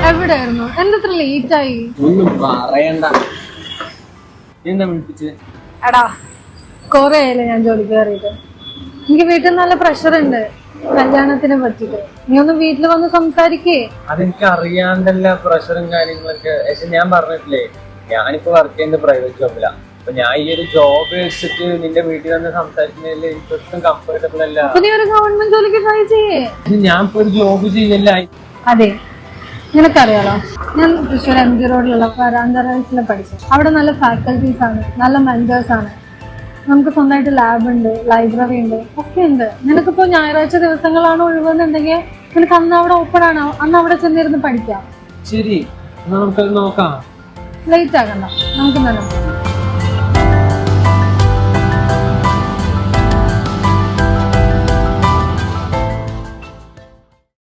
എവിടെയായിരുന്നു? എന്തെത്ര ലേറ്റ് ആയി? ഒന്നും പറയണ്ട. എന്താ വിളിപ്പിച്ച്? എടാ കൊറേ ആയില്ലേ ഞാൻ ജോലിക്ക് കയറിയിട്ട്. എനിക്ക് വീട്ടിൽ നല്ല പ്രഷർ ഉണ്ട് കല്യാണത്തിനെ പറ്റിട്ട്. നീ ഒന്ന് വീട്ടിൽ വന്ന് സംസാരിക്കേ. അതെനിക്ക് അറിയാണ്ടല്ല പ്രഷറും കാര്യങ്ങളൊക്കെ. പക്ഷെ ഞാൻ പറഞ്ഞിട്ടില്ലേ, ഞാനിപ്പോ വർക്ക് ചെയ്യുന്നത് പ്രൈവറ്റ് ജോബിലാ. അപ്പൊ ഞാൻ ഈ ഒരു ജോബ് വെച്ചിട്ട് നിന്റെ വീട്ടിൽ വന്ന് സംസാരിക്കുന്നതിൽ എനിക്ക് ഒട്ടും കംഫർട്ടബിൾ അല്ല. നീ ഒരു ഗവൺമെന്റ് ജോലിക്ക് ട്രൈ ചെയ്യേ. ഞാൻ ഇപ്പൊ ഒരു ജോബ് ചെയ്യല്ല. അതെ, നിനക്കറിയാലോ ഞാൻ തൃശ്ശൂർ MG റോഡിലുള്ള വരാന്തറസിൽ പഠിച്ചത്. അവിടെ നല്ല ഫാക്കൽറ്റീസ് ആണ്, നല്ല മെന്റേഴ്സ് ആണ്. നമുക്ക് സ്വന്തമായിട്ട് ലാബ് ഉണ്ട്, ലൈബ്രറി ഉണ്ട്, ഒക്കെ ഉണ്ട്. നിനക്കിപ്പോ ഞായറാഴ്ച ദിവസങ്ങളാണ് ഒഴിവെന്നുണ്ടെങ്കിൽ നിനക്ക് അന്ന് അവിടെ ഓപ്പൺ ആണോ, അന്ന് അവിടെ ചെന്നിരുന്ന് പഠിക്കാം. ശരി, നമുക്കത് നോക്കാം. ലേറ്റ് ആകണ്ട, നമുക്ക്